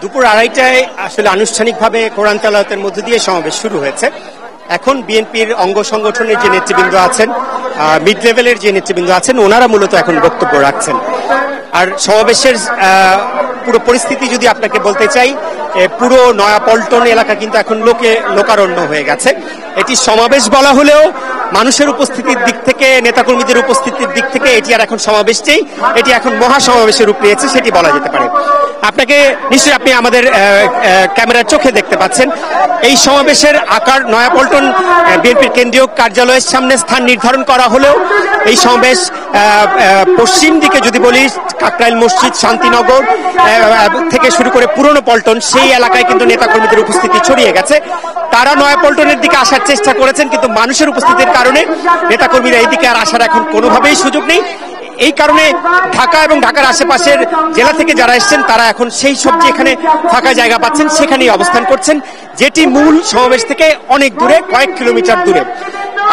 দুপুর 2:30টায় আসলে আনুষ্ঠানিকভাবে কোরআন তেলাওয়াতের মধ্য দিয়ে সমাবেশ শুরু হয়েছে। এখন বিএনপির অঙ্গ সংগঠনের যে নেতৃবৃন্দ আছেন, মিড লেভেলের যে নেতৃবৃন্দ আছেন, ওনারা মূলত এখন বক্তব্য রাখছেন। আর সমাবেশের পুরো পরিস্থিতি যদি আপনাকে বলতে চাই, পুরো নয়াপল্টন এলাকা কিন্তু এখন লোকারণ্য হয়ে গেছে। এটি সমাবেশ বলা হলেও মানুষের উপস্থিতির দিক থেকে, নেতাকর্মীদের উপস্থিতির দিক থেকে এটি আর এখন সমাবেশ নেই, এটি এখন মহাসমাবেশের রূপ নিয়েছে, সেটি বলা যেতে পারে। আপনাকে নিশ্চয়ই আপনি আমাদের ক্যামেরার চোখে দেখতে পাচ্ছেন এই সমাবেশের আকার। নয়াপল্টন বিএনপির কেন্দ্রীয় কার্যালয়ের সামনে স্থান নির্ধারণ করা হলেও এই সমাবেশ পশ্চিম দিকে যদি বলি, কাকরাইল মসজিদ, শান্তিনগর থেকে শুরু করে পুরনো পল্টন, সেই এলাকায় কিন্তু নেতাকর্মীদের উপস্থিতি ছড়িয়ে গেছে। তারা নয়াপল্টনের দিকে আসার চেষ্টা করেছেন, কিন্তু মানুষের উপস্থিতির কারণে নেতাকর্মীরা এই দিকে আর আসার এখন কোনোভাবেই সুযোগ নেই। এই কারণে ঢাকা এবং ঢাকার আশেপাশের জেলা থেকে যারা এসছেন তারা এখন সেই সব যে এখানে ফাঁকা জায়গা পাচ্ছেন সেখানেই অবস্থান করছেন, যেটি মূল সমাবেশ থেকে অনেক দূরে, কয়েক কিলোমিটার দূরে।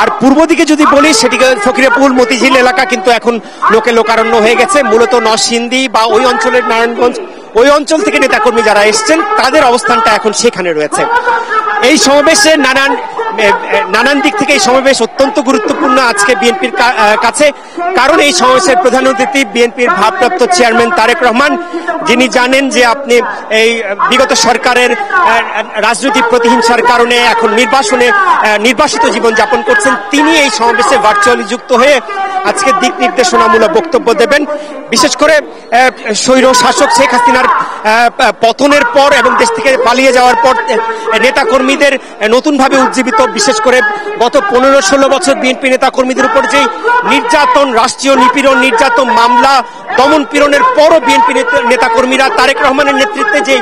আর পূর্ব দিকে যদি বলি, সেটিকে ফকিরাপুর, মতিঝিল এলাকা কিন্তু এখন লোকারণ্য হয়ে গেছে। মূলত নরসিংদী বা ওই অঞ্চলের নারায়ণগঞ্জ, ওই অঞ্চল থেকে নেতাকর্মী যারা এসছেন তাদের অবস্থানটা এখন সেখানে রয়েছে। এই সমাবেশের নানান দিক থেকে এই সমাবেশ অত্যন্ত গুরুত্বপূর্ণ আজকে বিএনপির কাছে, কারণ এই সমাবেশের প্রধান অতিথি বিএনপির ভারপ্রাপ্ত চেয়ারম্যান তারেক রহমান, যিনি জানেন যে আপনি এই বিগত সরকারের রাজনৈতিক প্রতিহিংসার কারণে এখন নির্বাসিত জীবন যাপন করছেন। তিনি এই সমাবেশে ভার্চুয়ালি যুক্ত হয়ে আজকে দিক নির্দেশনামূলক বক্তব্য দেবেন। বিশেষ করে স্বৈর শাসক শেখ হাসিনার পতনের পর এবং দেশ থেকে পালিয়ে যাওয়ার পর নেতাকর্মীদের নতুনভাবে উজ্জীবিত, বিশেষ করে গত 15-16 বছর বিএনপি নেতাকর্মীদের উপর যে নির্যাতন, রাষ্ট্রীয় নিপীড়ন, নির্যাতন, মামলা, দমন পীড়নের পরও বিএনপি নেতাকর্মীরা তারেক রহমানের নেতৃত্বে যে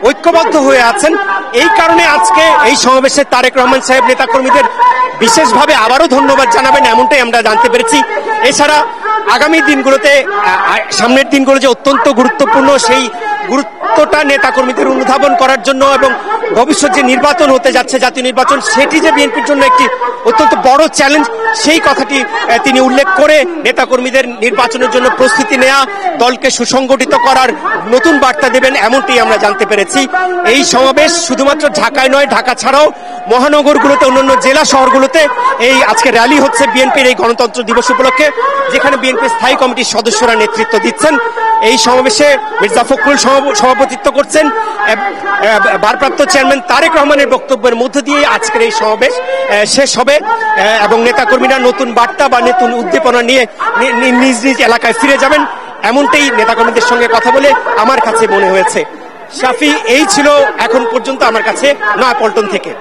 ঐক্যবদ্ধ হয়ে আছেন, এই কারণে আজকে এই সমাবেশে তারেক রহমান সাহেব নেতাকর্মীদের বিশেষভাবে আবারও ধন্যবাদ জানাবেন, এমনটাই আমরা জানতে পেরেছি। এছাড়া আগামী দিনগুলোতে, সামনের দিনগুলো যে অত্যন্ত গুরুত্বপূর্ণ, সেই গুরুত্বটা নেতাকর্মীদের অনুধাবন করার জন্য এবং ভবিষ্যৎ যে নির্বাচন হতে যাচ্ছে, জাতীয় নির্বাচন, সেটি যে বিএনপির জন্য একটি অত্যন্ত বড় চ্যালেঞ্জ, সেই কথাটি তিনি উল্লেখ করে নেতাকর্মীদের নির্বাচনের জন্য প্রস্তুতি নেওয়া, দলকে সুসংগঠিত করার নতুন বার্তা দেবেন, এমনটি আমরা জানতে পেরেছি। এই সমাবেশ শুধুমাত্র ঢাকায় নয়, ঢাকা ছাড়াও মহানগরগুলোতে, অন্যান্য জেলা শহরগুলোতে এই আজকে র্যালি হচ্ছে বিএনপির এই গণতন্ত্র দিবস উপলক্ষে, যেখানে বিএনপির স্থায়ী কমিটির সদস্যরা নেতৃত্ব দিচ্ছেন। এই সমাবেশে মির্জা ফখরুল সভাপতিত্ব করছেন। ভারপ্রাপ্ত চেয়ারম্যান তারেক রহমানের বক্তব্যের মধ্য দিয়ে আজকের এই সমাবেশ শেষ হবে এবং নেতাকর্মীরা নতুন বার্তা বা নতুন উদ্দীপনা নিয়ে নিজ নিজ এলাকায় ফিরে যাবেন, এমনটাই নেতাকর্মীদের সঙ্গে কথা বলে আমার কাছে মনে হয়েছে। শাফি, এই ছিল এখন পর্যন্ত আমার কাছে নয়াপল্টন থেকে।